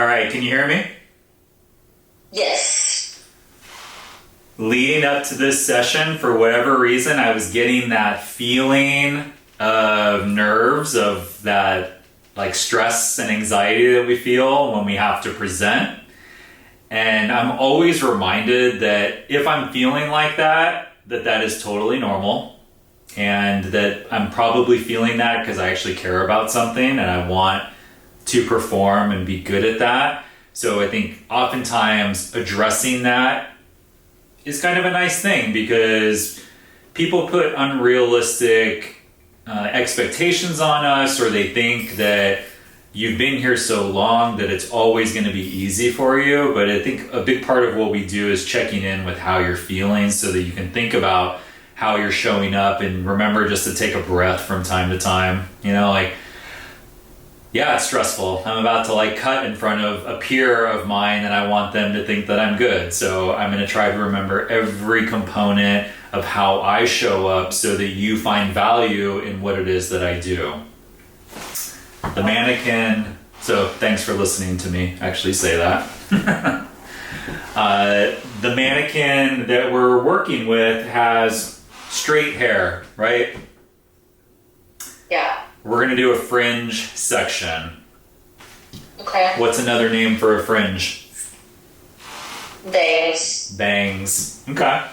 All right, can you hear me? Yes. Leading up to this session, for whatever reason, I was getting that feeling of nerves, of that like stress and anxiety that we feel when we have to present. And I'm always reminded that if I'm feeling like that, that is totally normal. And that I'm probably feeling that because I actually care about something and I want to perform and be good at that. So I think oftentimes addressing that is kind of a nice thing because people put unrealistic expectations on us, or they think that you've been here so long that it's always going to be easy for you. But I think a big part of what we do is checking in with how you're feeling so that you can think about how you're showing up, and remember just to take a breath from time to time. You know, like, yeah, it's stressful. I'm about to like cut in front of a peer of mine and I want them to think that I'm good. So I'm going to try to remember every component of how I show up so that you find value in what it is that I do. The mannequin, so thanks for listening to me actually say that. The mannequin that we're working with has straight hair, right? Yeah. We're going to do a fringe section. Okay. What's another name for a fringe? Bangs. Bangs. Okay.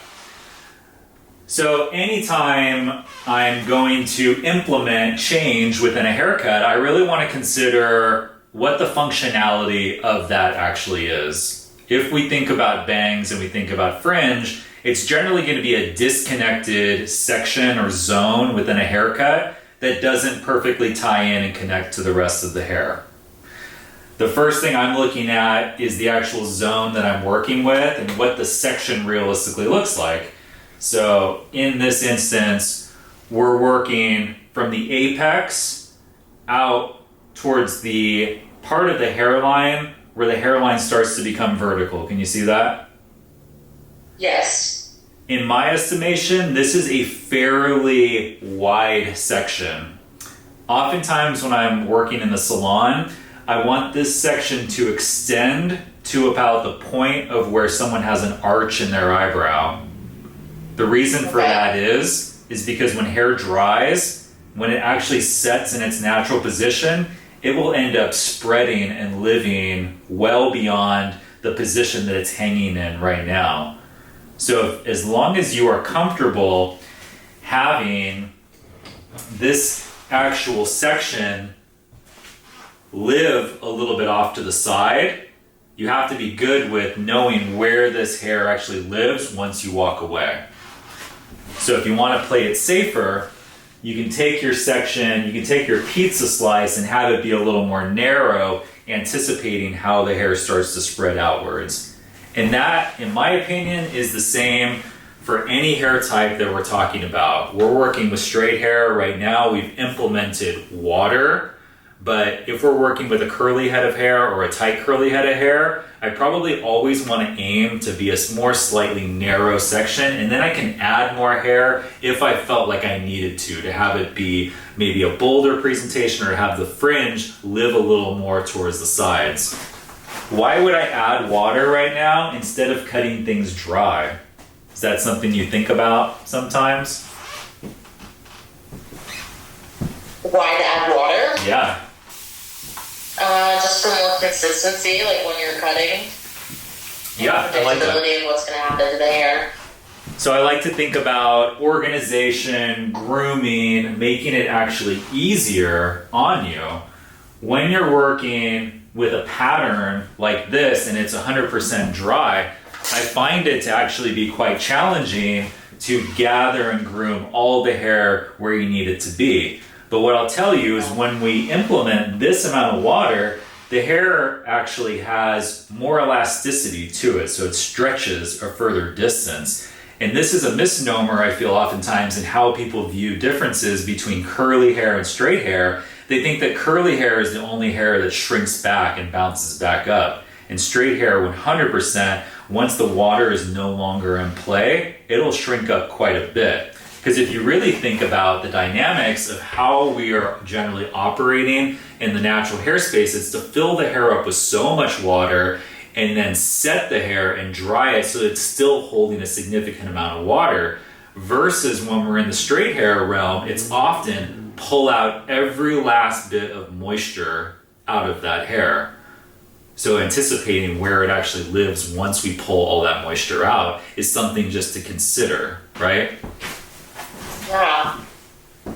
So anytime I'm going to implement change within a haircut, I really want to consider what the functionality of that actually is. If we think about bangs and we think about fringe, it's generally going to be a disconnected section or zone within a haircut that doesn't perfectly tie in and connect to the rest of the hair. The first thing I'm looking at is the actual zone that I'm working with and what the section realistically looks like. So in this instance, we're working from the apex out towards the part of the hairline where the hairline starts to become vertical. Can you see that? Yes. In my estimation, this is a fairly wide section. Oftentimes when I'm working in the salon, I want this section to extend to about the point of where someone has an arch in their eyebrow. The reason for that is because when hair dries, when it actually sets in its natural position, it will end up spreading and living well beyond the position that it's hanging in right now. So as long as you are comfortable having this actual section live a little bit off to the side, you have to be good with knowing where this hair actually lives once you walk away. So if you want to play it safer, you can take your section, you can take your pizza slice and have it be a little more narrow, anticipating how the hair starts to spread outwards. And that, in my opinion, is the same for any hair type that we're talking about. We're working with straight hair right now. We've implemented water, but if we're working with a curly head of hair or a tight curly head of hair, I probably always want to aim to be a more slightly narrow section, and then I can add more hair if I felt like I needed to have it be maybe a bolder presentation or have the fringe live a little more towards the sides. Why would I add water right now instead of cutting things dry? Is that something you think about sometimes? Why to add water? Yeah. Just for more consistency, like when you're cutting. Yeah, I like that. Predictability of what's going to happen to the hair. So I like to think about organization, grooming, making it actually easier on you. When you're working with a pattern like this and it's 100% dry, I find it to actually be quite challenging to gather and groom all the hair where you need it to be. But what I'll tell you is when we implement this amount of water, the hair actually has more elasticity to it, so it stretches a further distance. And this is a misnomer, I feel, oftentimes in how people view differences between curly hair and straight hair. They think that curly hair is the only hair that shrinks back and bounces back up. And straight hair, 100%, once the water is no longer in play, it'll shrink up quite a bit. Because if you really think about the dynamics of how we are generally operating in the natural hair space, it's to fill the hair up with so much water and then set the hair and dry it so it's still holding a significant amount of water. Versus when we're in the straight hair realm, it's often pull out every last bit of moisture out of that hair. So anticipating where it actually lives once we pull all that moisture out is something just to consider, right? Yeah.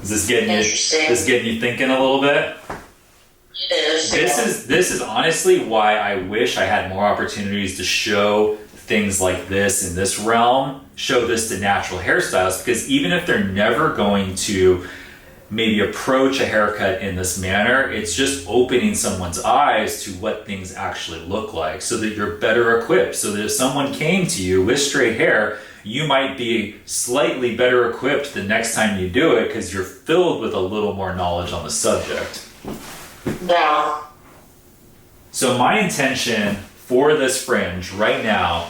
Is this getting you thinking a little bit? It is. This is honestly why I wish I had more opportunities to show things like this in this realm, show this to natural hairstylists, because even if they're never going to maybe approach a haircut in this manner, it's just opening someone's eyes to what things actually look like so that you're better equipped. So that if someone came to you with straight hair, you might be slightly better equipped the next time you do it because you're filled with a little more knowledge on the subject. Yeah. So my intention for this fringe right now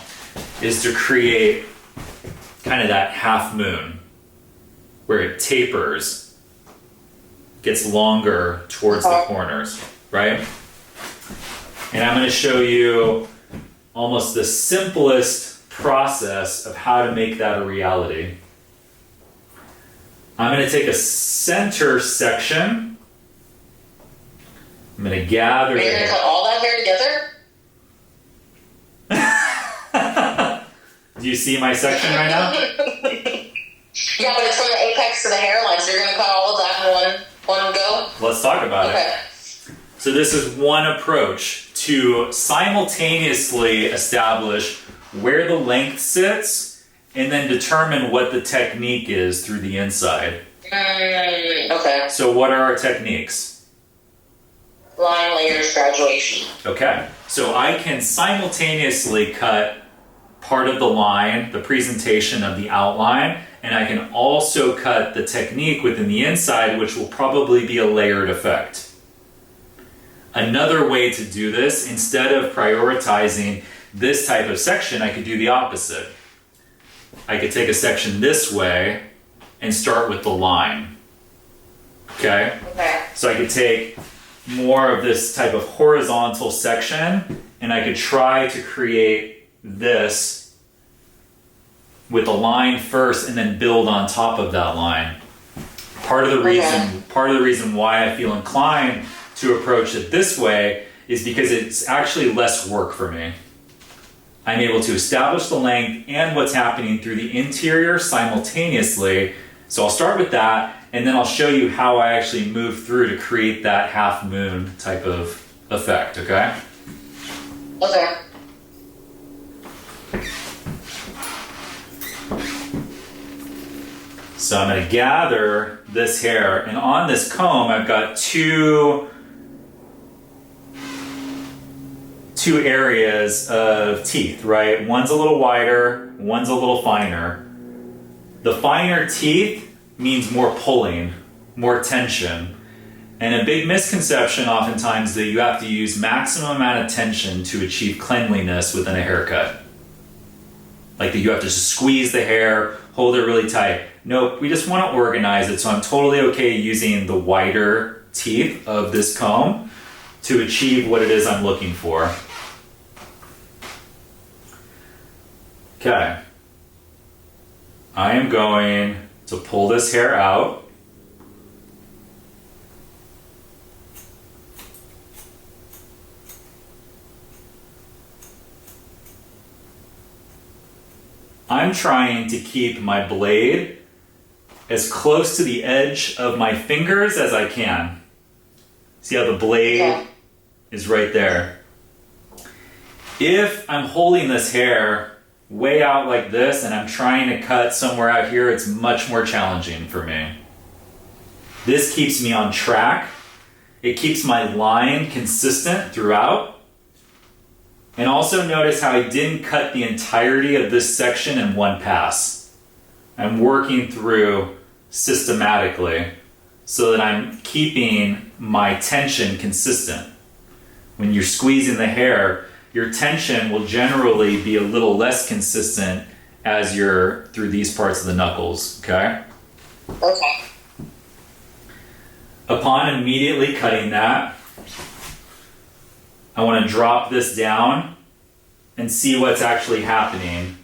is to create kind of that half moon where it tapers, gets longer towards the corners, right? And I'm going to show you almost the simplest process of how to make that a reality. I'm going to take a center section. I'm going to gather. Are you going to cut all that hair together? Do you see my section right now? Yeah, but it's from the apex to the hairline, so you're going to cut all of that in one go? Let's talk about it. So this is one approach to simultaneously establish where the length sits and then determine what the technique is through the inside. Okay. So what are our techniques? Line, layers, graduation. Okay. So I can simultaneously cut part of the line, the presentation of the outline, and I can also cut the technique within the inside, which will probably be a layered effect. Another way to do this, instead of prioritizing this type of section, I could do the opposite. I could take a section this way and start with the line. Okay? Okay. So I could take more of this type of horizontal section and I could try to create this with a line first and then build on top of that line. Part of the reason why I feel inclined to approach it this way is because it's actually less work for me. I'm able to establish the length and what's happening through the interior simultaneously. So I'll start with that, and then I'll show you how I actually move through to create that half moon type of effect, okay? Okay. So I'm going to gather this hair, and on this comb I've got two areas of teeth, right? One's a little wider, one's a little finer. The finer teeth means more pulling, more tension. And a big misconception oftentimes that you have to use maximum amount of tension to achieve cleanliness within a haircut. Like that you have to just squeeze the hair, hold it really tight. Nope, we just want to organize it. So I'm totally okay using the wider teeth of this comb to achieve what it is I'm looking for. Okay. I am going to pull this hair out. I'm trying to keep my blade as close to the edge of my fingers as I can. See how the blade is right there. If I'm holding this hair way out like this and I'm trying to cut somewhere out here, it's much more challenging for me. This keeps me on track. It keeps my line consistent throughout. And also notice how I didn't cut the entirety of this section in one pass. I'm working through systematically so that I'm keeping my tension consistent. When you're squeezing the hair, your tension will generally be a little less consistent as you're through these parts of the knuckles, okay? Okay. Upon immediately cutting that, I want to drop this down and see what's actually happening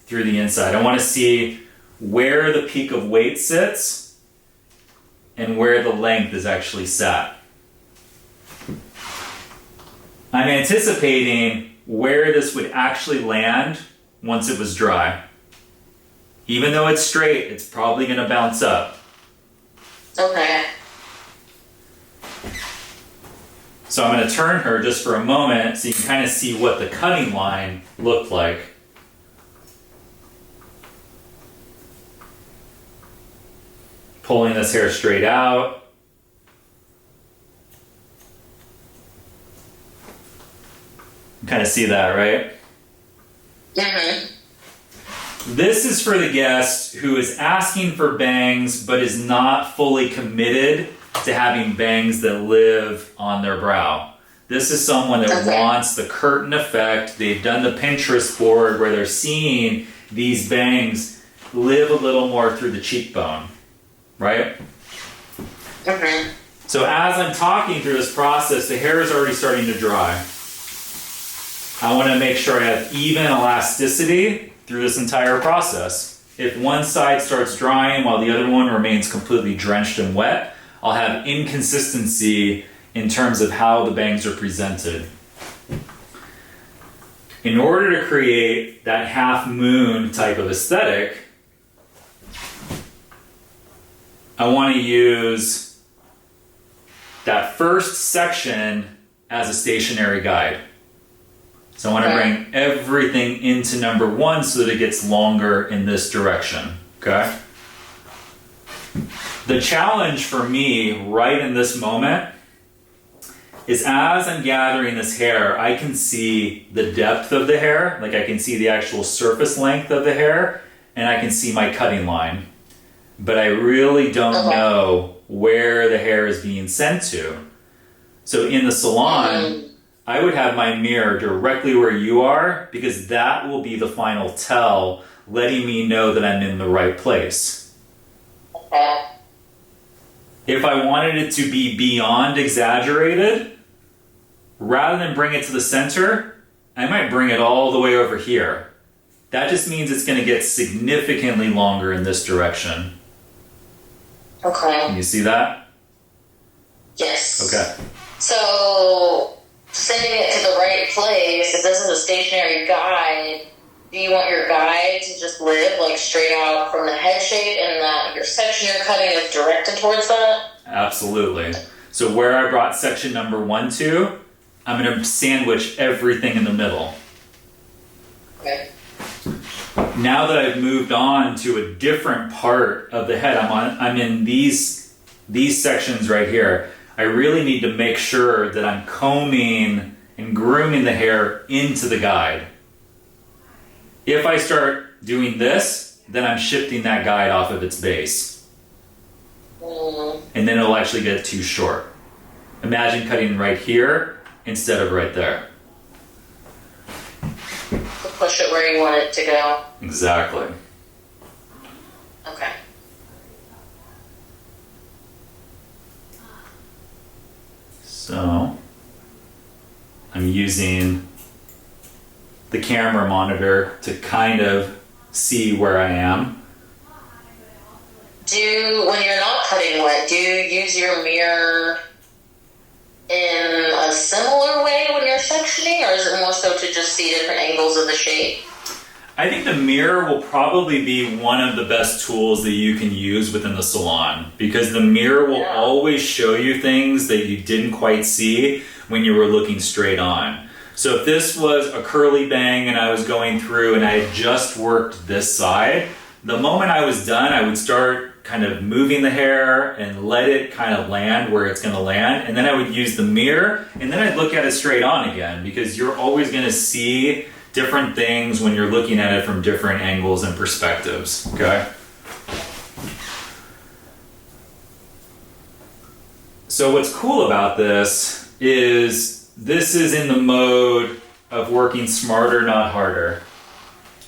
through the inside. I want to see where the peak of weight sits and where the length is actually set. I'm anticipating where this would actually land once it was dry. Even though it's straight, it's probably going to bounce up. Okay. So I'm going to turn her just for a moment so you can kind of see what the cutting line looked like. Pulling this hair straight out. You kind of see that, right? Mm-hmm. This is for the guest who is asking for bangs but is not fully committed to having bangs that live on their brow. This is someone that wants the curtain effect. They've done the Pinterest board where they're seeing these bangs live a little more through the cheekbone, right? Mm-hmm. So as I'm talking through this process, the hair is already starting to dry. I want to make sure I have even elasticity through this entire process. If one side starts drying while the other one remains completely drenched and wet, I'll have inconsistency in terms of how the bangs are presented. In order to create that half moon type of aesthetic, I want to use that first section as a stationary guide. So I want to bring everything into number one so that it gets longer in this direction, okay? The challenge for me right in this moment is as I'm gathering this hair, I can see the depth of the hair, like I can see the actual surface length of the hair, and I can see my cutting line. But I really don't know where the hair is being sent to. So in the salon, I would have my mirror directly where you are because that will be the final tell, letting me know that I'm in the right place. If I wanted it to be beyond exaggerated, rather than bring it to the center, I might bring it all the way over here. That just means it's going to get significantly longer in this direction. Okay. Can you see that? Yes. Okay. So, sending it to the right place, if this is a stationary guide, do you want your guide to just live like straight out from the head shape and that your section you're cutting is directed towards that? Absolutely. So where I brought section number 1 to, I'm going to sandwich everything in the middle. Okay. Now that I've moved on to a different part of the head, I'm in these sections right here. I really need to make sure that I'm combing and grooming the hair into the guide. If I start doing this, then I'm shifting that guide off of its base. And then it'll actually get too short. Imagine cutting right here instead of right there. To push it where you want it to go. Exactly. Okay. So, I'm using the camera monitor to kind of see where I am. When you're not cutting wet, do you use your mirror in a similar way when you're sectioning, or is it more so to just see different angles of the shape? I think the mirror will probably be one of the best tools that you can use within the salon because the mirror will always show you things that you didn't quite see when you were looking straight on. So if this was a curly bang and I was going through and I had just worked this side, the moment I was done, I would start kind of moving the hair and let it kind of land where it's going to land. And then I would use the mirror and then I'd look at it straight on again because you're always going to see different things when you're looking at it from different angles and perspectives, okay? So what's cool about this is in the mode of working smarter, not harder.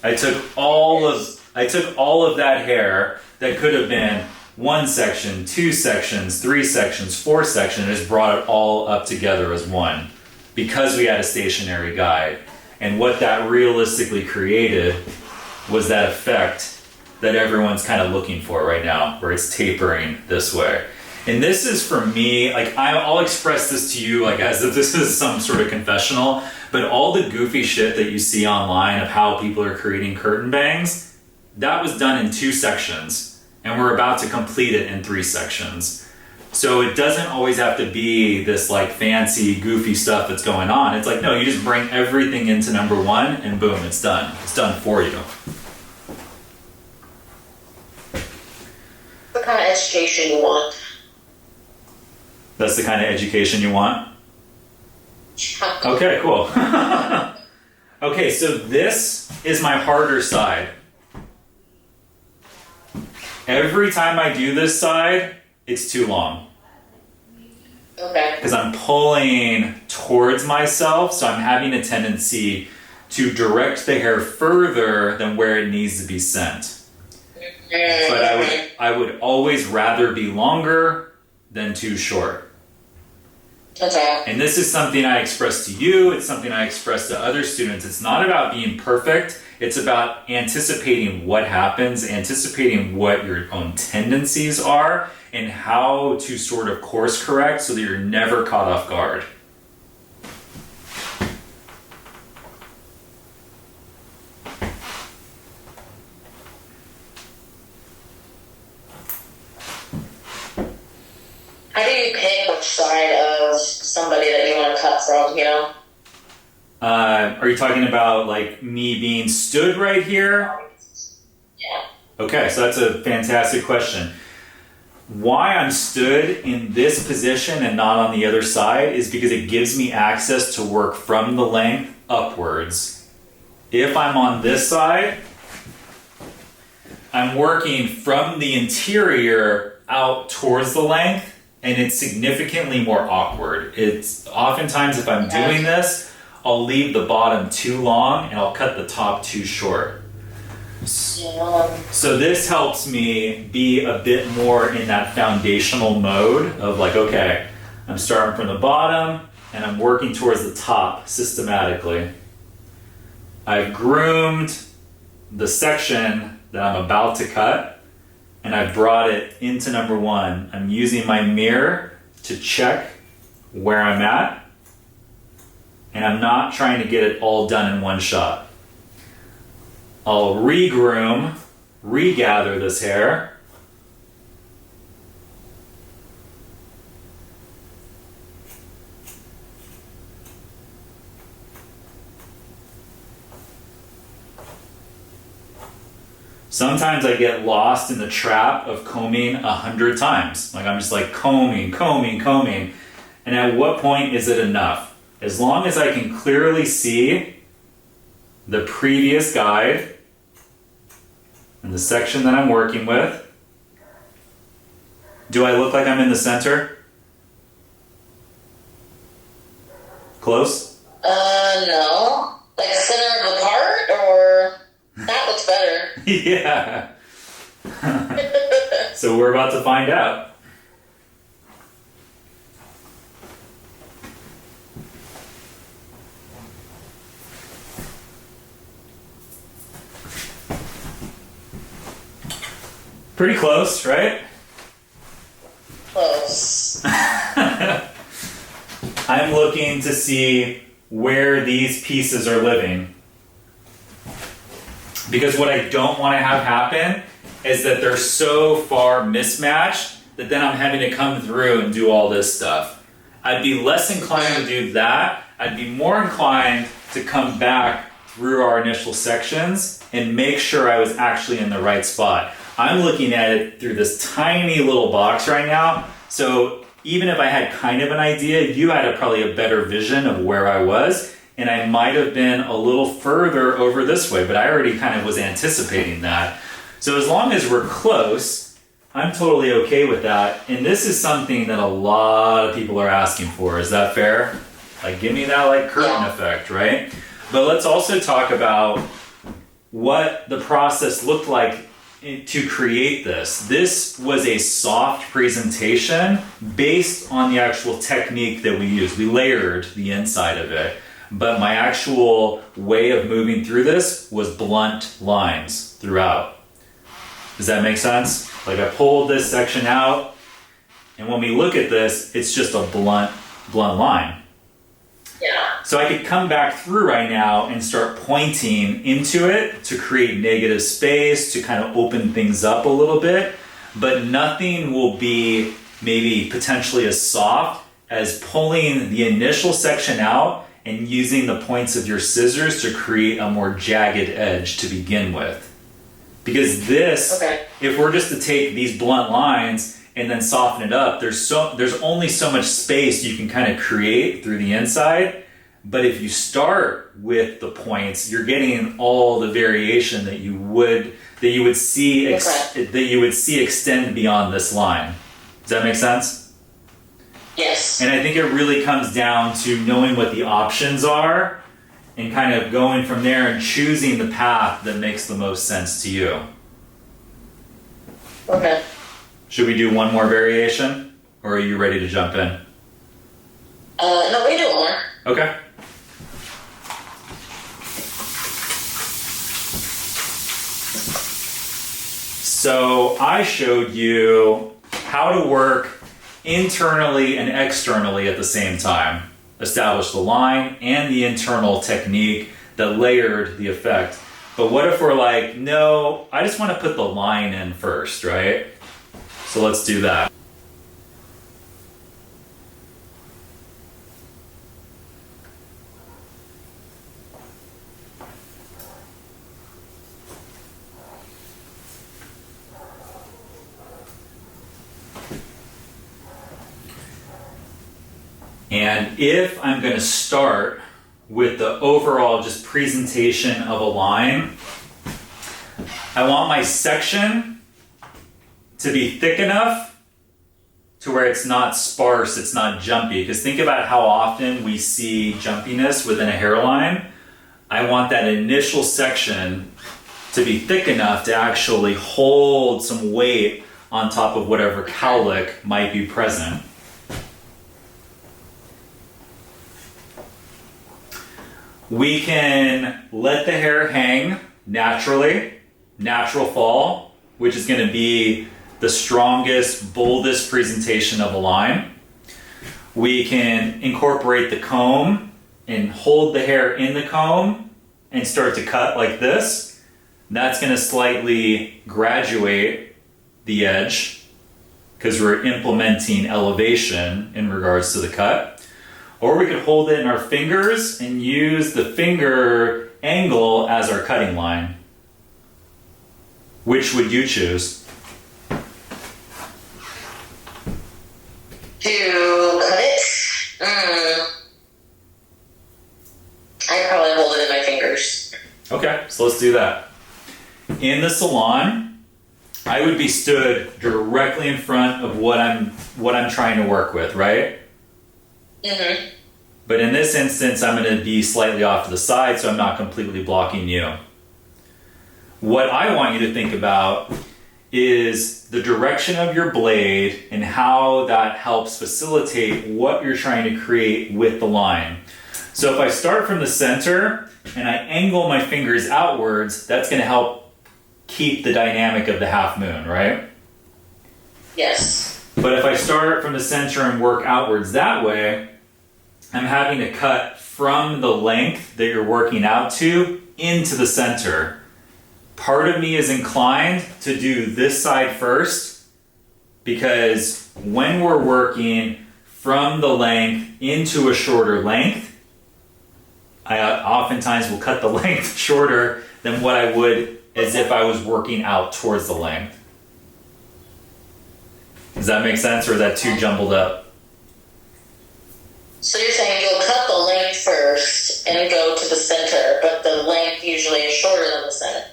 I took all of that hair that could have been one section, two sections, three sections, four sections, and just brought it all up together as one because we had a stationary guide. And what that realistically created was that effect that everyone's kind of looking for right now, where it's tapering this way. And this is for me, like I'll express this to you like as if this is some sort of confessional, but all the goofy shit that you see online of how people are creating curtain bangs, that was done in 2 sections, and we're about to complete it in 3 sections. So it doesn't always have to be this like fancy, goofy stuff that's going on. It's like, no, you just bring everything into number 1 and boom, it's done. It's done for you. What kind of education you want? That's the kind of education you want? Okay, cool. Okay, so this is my harder side. Every time I do this side, it's too long. Okay. Because I'm pulling towards myself, so I'm having a tendency to direct the hair further than where it needs to be sent. But I would always rather be longer than too short. Okay. And this is something I express to you, it's something I express to other students. It's not about being perfect, it's about anticipating what happens, anticipating what your own tendencies are, and how to sort of course correct so that you're never caught off guard. How do you pick which side of somebody that you want to cut from, you know? Are you talking about like me being stood right here? Yeah. Okay, so that's a fantastic question. Why I'm stood in this position and not on the other side is because it gives me access to work from the length upwards. If I'm on this side, I'm working from the interior out towards the length, and it's significantly more awkward. It's oftentimes if I'm doing this, I'll leave the bottom too long and I'll cut the top too short. So this helps me be a bit more in that foundational mode of like, okay, I'm starting from the bottom and I'm working towards the top systematically. I've groomed the section that I'm about to cut, and I've brought it into number 1. I'm using my mirror to check where I'm at, and I'm not trying to get it all done in one shot. I'll regroom, regather this hair, sometimes I get lost in the trap of combing 100 times. Like I'm just like combing. And at what point is it enough? As long as I can clearly see the previous guide and the section that I'm working with. Do I look like I'm in the center? Close? No. Like center of the part, or that looks better. Yeah. So we're about to find out. Pretty close, right? Close. I'm looking to see where these pieces are living. Because what I don't want to have happen is that they're so far mismatched that then I'm having to come through and do all this stuff. I'd be less inclined to do that. I'd be more inclined to come back through our initial sections and make sure I was actually in the right spot. I'm looking at it through this tiny little box right now, so even if I had kind of an idea, you had probably a better vision of where I was, and I might have been a little further over this way, but I already kind of was anticipating that. So as long as we're close, I'm totally okay with that, and this is something that a lot of people are asking for. Is that fair? Like, give me that like curtain effect, right? But let's also talk about what the process looked like to create this. This was a soft presentation based on the actual technique that we used. We layered the inside of it, but my actual way of moving through this was blunt lines throughout. Does that make sense? Like I pulled this section out, and when we look at this, it's just a blunt line. Yeah. So I could come back through right now and start pointing into it to create negative space, to kind of open things up a little bit, but nothing will be maybe potentially as soft as pulling the initial section out and using the points of your scissors to create a more jagged edge to begin with. Because this, if we're just to take these blunt lines and then soften it up, there's only so much space you can kind of create through the inside. But if you start with the points, you're getting all the variation that you would see extend beyond this line. Does that make sense? Yes. And I think it really comes down to knowing what the options are and kind of going from there and choosing the path that makes the most sense to you. Okay. Should we do one more variation, or are you ready to jump in? No, we do one more. Okay. So I showed you how to work internally and externally at the same time. Establish the line and the internal technique that layered the effect. But what if we're like, no, I just want to put the line in first, right? So let's do that. And if I'm going to start with the overall just presentation of a line, I want my section to be thick enough to where it's not sparse, it's not jumpy. Because think about how often we see jumpiness within a hairline. I want that initial section to be thick enough to actually hold some weight on top of whatever cowlick might be present. We can let the hair hang naturally, natural fall, which is going to be the strongest, boldest presentation of a line. We can incorporate the comb and hold the hair in the comb and start to cut like this. That's going to slightly graduate the edge because we're implementing elevation in regards to the cut. Or we could hold it in our fingers and use the finger angle as our cutting line. Which would you choose? To cut it? I'd probably hold it in my fingers. Okay, so let's do that. In the salon, I would be stood directly in front of what I'm trying to work with, right? Mm-hmm. But in this instance, I'm going to be slightly off to the side, so I'm not completely blocking you. What I want you to think about is the direction of your blade and how that helps facilitate what you're trying to create with the line. So if I start from the center and I angle my fingers outwards, that's going to help keep the dynamic of the half moon, right? Yes. But if I start from the center and work outwards that way, I'm having to cut from the length that you're working out to into the center. Part of me is inclined to do this side first because when we're working from the length into a shorter length, I oftentimes will cut the length shorter than what I would as if I was working out towards the length. Does that make sense, or is that too jumbled up? So you're saying you'll cut the length first and go to the center, but the length usually is shorter than the center.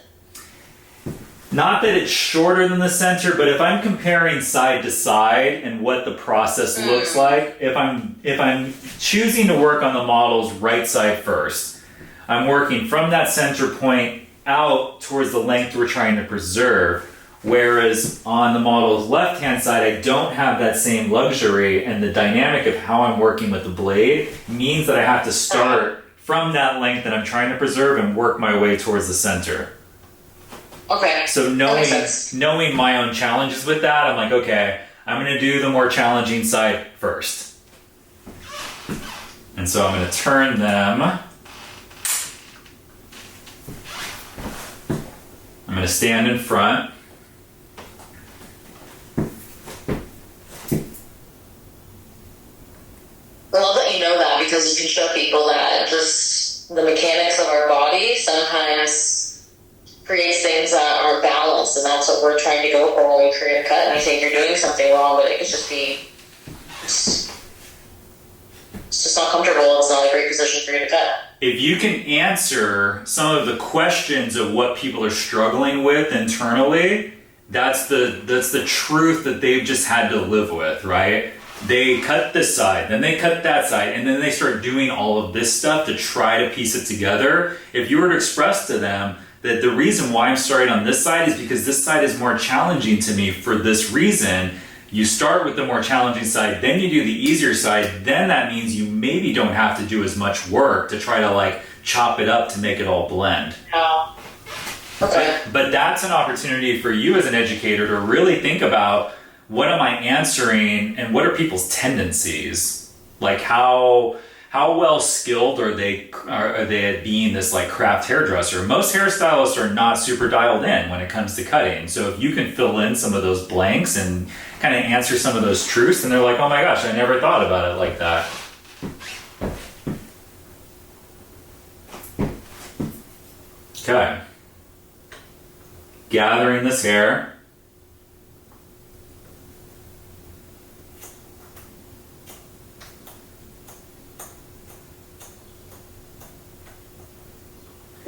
Not that it's shorter than the center, but if I'm comparing side to side and what the process looks like, if I'm choosing to work on the model's right side first, I'm working from that center point out towards the length we're trying to preserve. Whereas on the model's left-hand side, I don't have that same luxury, and the dynamic of how I'm working with the blade means that I have to start from that length that I'm trying to preserve and work my way towards the center. Okay. So knowing my own challenges with that, I'm like, okay, I'm going to do the more challenging side first. And so I'm going to turn them. I'm going to stand in front. I love that you know that, because you can show people that just the mechanics of our body sometimes creates things that aren't balanced, and that's what we're trying to go for when we create a cut. And I think you're doing something wrong, but it could just be it's just not comfortable. It's not a great position for you to cut. If you can answer some of the questions of what people are struggling with internally, that's the truth that they've just had to live with, right? They cut this side, then they cut that side, and then they start doing all of this stuff to try to piece it together. If you were to express to them that the reason why I'm starting on this side is because this side is more challenging to me for this reason, you start with the more challenging side, then you do the easier side, then that means you maybe don't have to do as much work to try to like chop it up to make it all blend. Oh. Okay. But that's an opportunity for you as an educator to really think about, what am I answering and what are people's tendencies? Like how well skilled are they at being this like craft hairdresser? Most hairstylists are not super dialed in when it comes to cutting. So if you can fill in some of those blanks and kind of answer some of those truths, and they're like, oh my gosh, I never thought about it like that. Okay. Gathering this hair.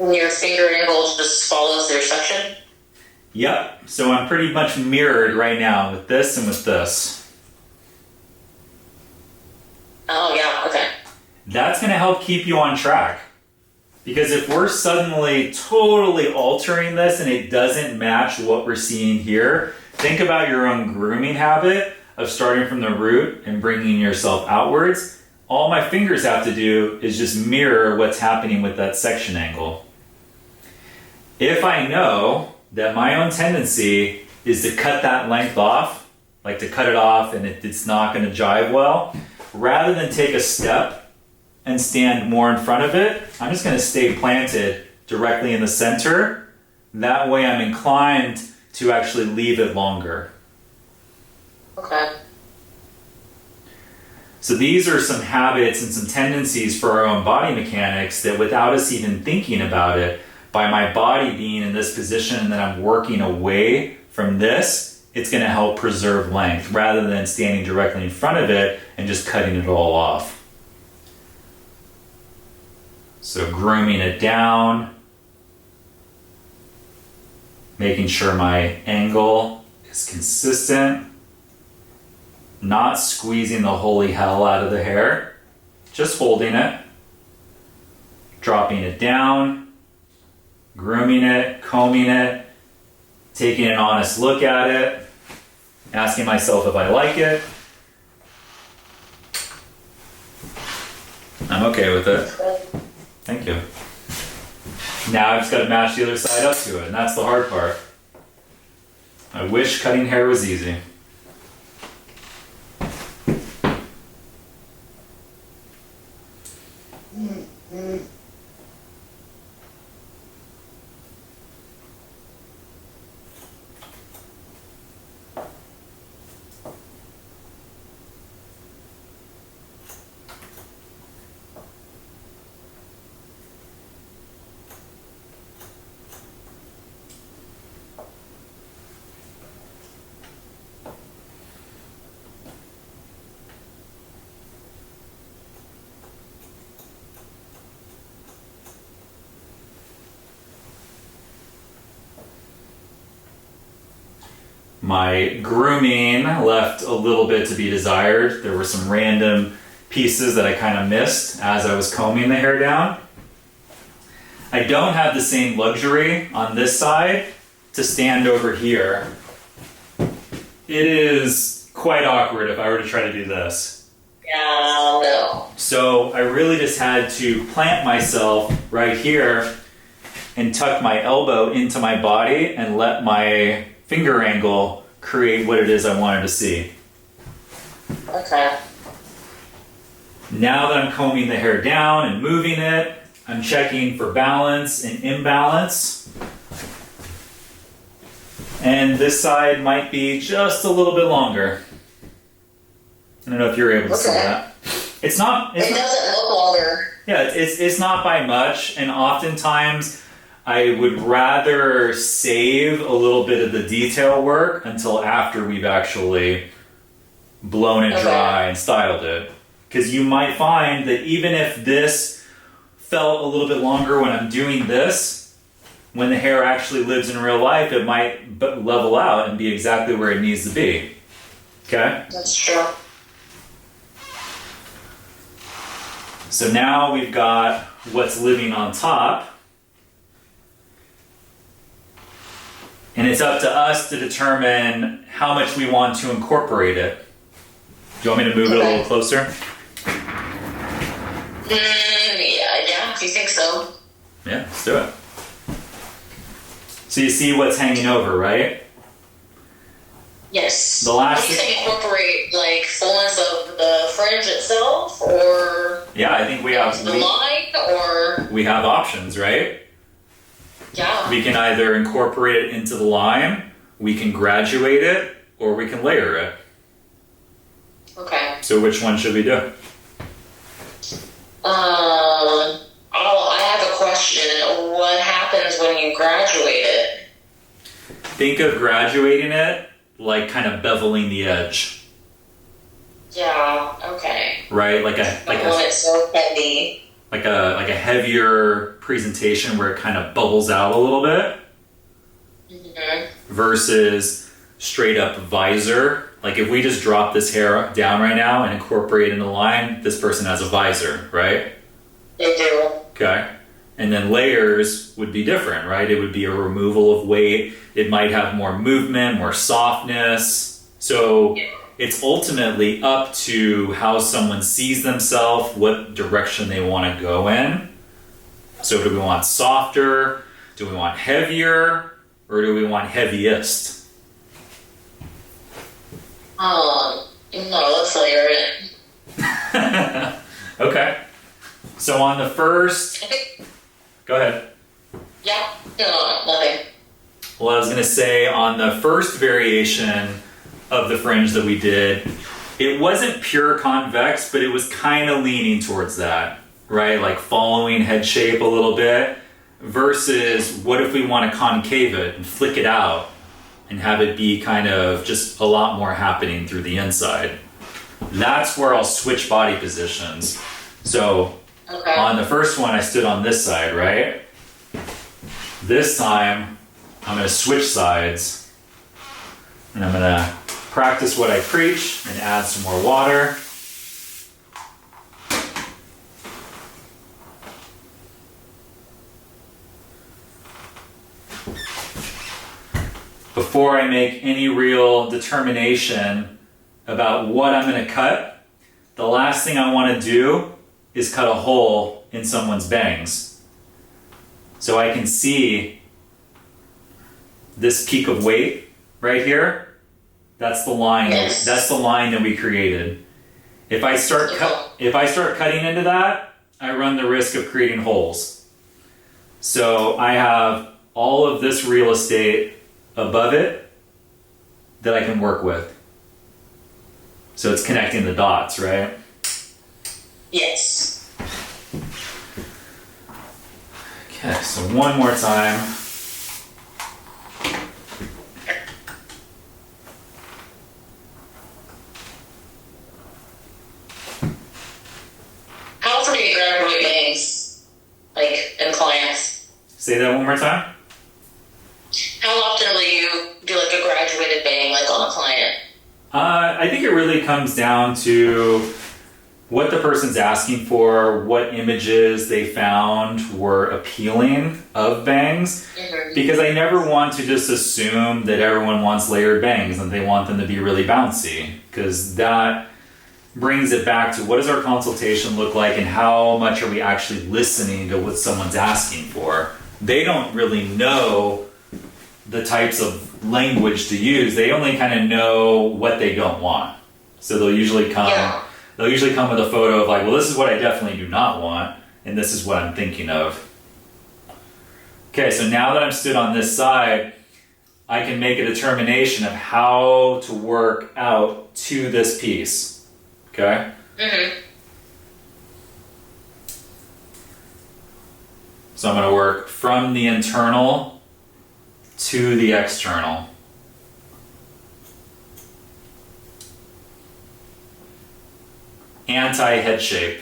And your finger angle just follows their section? Yep. So I'm pretty much mirrored right now with this and with this. Oh, yeah, okay. That's going to help keep you on track. Because if we're suddenly totally altering this and it doesn't match what we're seeing here, think about your own grooming habit of starting from the root and bringing yourself outwards. All my fingers have to do is just mirror what's happening with that section angle. If I know that my own tendency is to cut that length off, like to cut it off and it's not going to jive well, rather than take a step and stand more in front of it, I'm just going to stay planted directly in the center. That way I'm inclined to actually leave it longer. Okay. So these are some habits and some tendencies for our own body mechanics that without us even thinking about it, by my body being in this position and then I'm working away from this, it's going to help preserve length rather than standing directly in front of it and just cutting it all off. So grooming it down, making sure my angle is consistent, not squeezing the holy hell out of the hair, just holding it, dropping it down, grooming it, combing it, taking an honest look at it, asking myself if I like it. I'm okay with it. Thank you. Now I've just got to match the other side up to it, and that's the hard part. I wish cutting hair was easy. My grooming left a little bit to be desired. There were some random pieces that I kind of missed as I was combing the hair down. I don't have the same luxury on this side to stand over here it is quite awkward if I were to try to do this. Yeah, no. So I really just had to plant myself right here and tuck my elbow into my body and let my finger angle create what it is I wanted to see. Okay. Now that I'm combing the hair down and moving it, I'm checking for balance and imbalance. And this side might be just a little bit longer. I don't know if you're able to see that. It doesn't look longer. Yeah, it's not by much, and oftentimes I would rather save a little bit of the detail work until after we've actually blown it dry and styled it. Because you might find that even if this felt a little bit longer when I'm doing this, when the hair actually lives in real life, it might level out and be exactly where it needs to be. Okay? That's true. So now we've got what's living on top. And it's up to us to determine how much we want to incorporate it. Do you want me to move it a little closer? Yeah, if you think so. Yeah, let's do it. So you see what's hanging over, right? Yes. The last What do you think, incorporate like fullness of the fringe itself, or yeah, I think we have the line, or we have options, right? Yeah. We can either incorporate it into the line, we can graduate it, or we can layer it. Okay. So which one should we do? I have a question. What happens when you graduate it? Think of graduating it like kind of beveling the edge. Yeah. Okay. Right, it's so heavy. Like a heavier presentation where it kind of bubbles out a little bit. Mm-hmm. Versus straight up visor. Like if we just drop this hair down right now and incorporate it in the line, this person has a visor, right? They do. Okay. And then layers would be different, right? It would be a removal of weight. It might have more movement, more softness. So it's ultimately up to how someone sees themselves, what direction they want to go in. So do we want softer? Do we want heavier? Or do we want heaviest? No, let's layer it. Okay. So on the first... Go ahead. Yeah. No, nothing. Well, I was going to say on the first variation of the fringe that we did, it wasn't pure convex, but it was kind of leaning towards that, right? Like following head shape a little bit versus what if we want to concave it and flick it out and have it be kind of just a lot more happening through the inside. That's where I'll switch body positions. So on the first one, I stood on this side, right? This time, I'm going to switch sides and I'm going to practice what I preach and add some more water. Before I make any real determination about what I'm going to cut, the last thing I want to do is cut a hole in someone's bangs. So I can see this peak of weight right here. That's the line. Yes. That's the line that we created. If I start cutting into that, I run the risk of creating holes. So I have all of this real estate above it that I can work with. So it's connecting the dots, right? Yes. Okay, so one more time. How often do you graduate bangs? Like, in clients? Say that one more time. How often will you do like a graduated bang, like on a client? I think it really comes down to what the person's asking for, what images they found were appealing of bangs, because I never want to just assume that everyone wants layered bangs and they want them to be really bouncy, because that brings it back to what does our consultation look like and how much are we actually listening to what someone's asking for. They don't really know the types of language to use. They only kind of know what they don't want. So they'll usually come with a photo of like, well, this is what I definitely do not want, and this is what I'm thinking of. Okay, so now that I'm stood on this side, I can make a determination of how to work out to this piece. Okay? So I'm going to work from the internal to the external. Anti-head shape.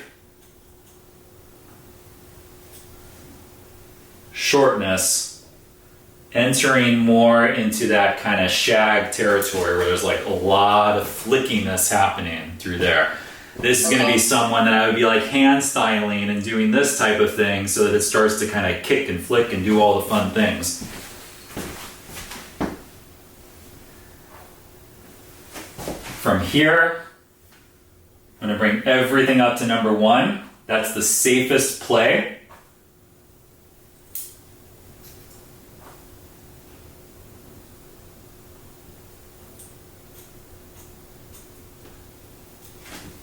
Shortness. Entering more into that kind of shag territory where there's like a lot of flickiness happening through there. This is going to be someone that I would be like hand styling and doing this type of thing so that it starts to kind of kick and flick and do all the fun things. From here, I'm going to bring everything up to number 1. That's the safest play.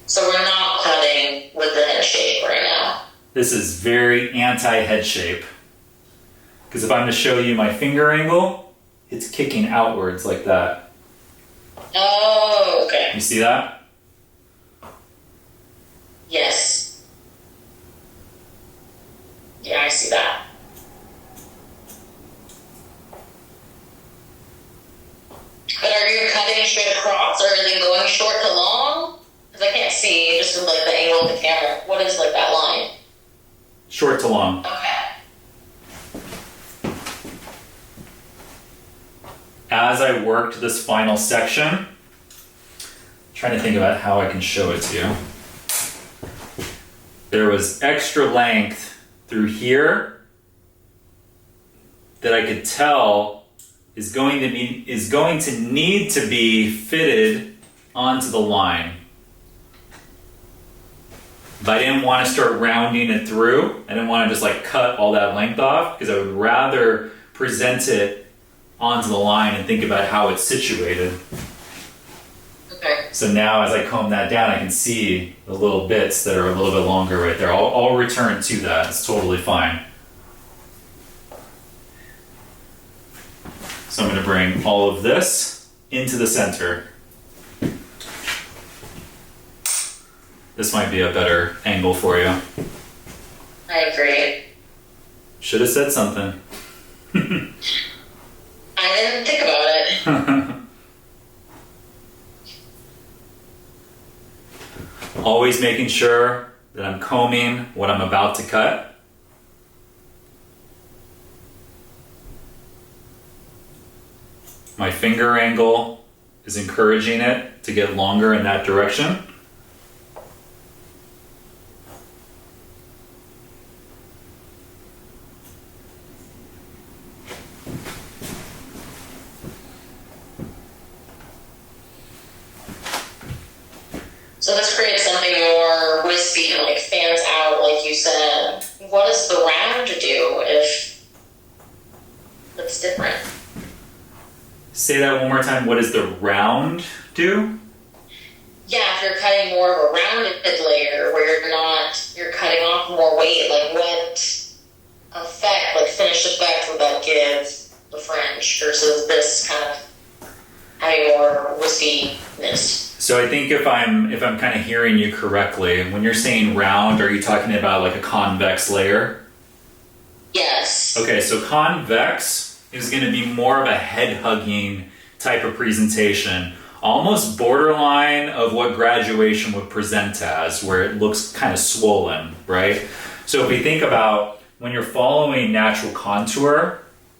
So we're not cutting with the head shape right now. This is very anti-head shape. Because if I'm to show you my finger angle, it's kicking outwards like that. Oh, okay. You see that? Yes. Yeah, I see that. But are you cutting straight across, or are they going short to long? Because I can't see, just with like the angle of the camera. What is like that line? Short to long. Okay. As I worked this final section, trying to think about how I can show it to you. There was extra length through here that I could tell is going to need to be fitted onto the line. But I didn't want to start rounding it through. I didn't want to just like cut all that length off, because I would rather present it onto the line and think about how it's situated. Okay. So now as I comb that down, I can see the little bits that are a little bit longer right there. I'll return to that. It's totally fine. So I'm going to bring all of this into the center. This might be a better angle for you. I agree. Should have said something. I didn't think about it. Always making sure that I'm combing what I'm about to cut. My finger angle is encouraging it to get longer in that direction. So this creates something more wispy and like fans out, like you said. What does the round do if it's different? Say that one more time. What does the round do? Yeah, if you're cutting more of a rounded layer where you're cutting off more weight, like what effect, like finish effect would that give the fringe versus this kind of having more wispiness? So I think if I'm kind of hearing you correctly, when you're saying round, are you talking about like a convex layer? Yes. Okay, so convex is going to be more of a head-hugging type of presentation, almost borderline of what graduation would present as, where it looks kind of swollen, right? So if we think about when you're following natural contour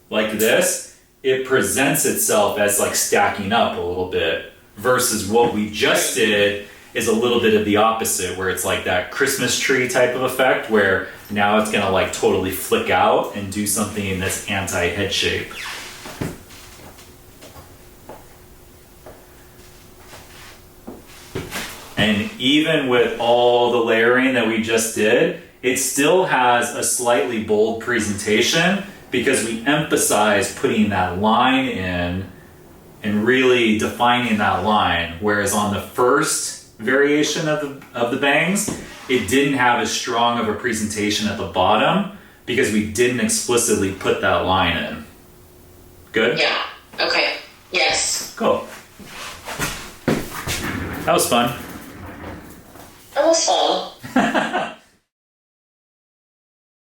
like this, it presents itself as like stacking up a little bit, versus what we just did is a little bit of the opposite, where it's like that Christmas tree type of effect, where now it's gonna like totally flick out and do something that's anti-head shape. And even with all the layering that we just did, it still has a slightly bold presentation because we emphasize putting that line in and really defining that line. Whereas on the first variation of the bangs, it didn't have as strong of a presentation at the bottom because we didn't explicitly put that line in. Good? Yeah. Okay. Yes. Cool. That was fun. That was fun.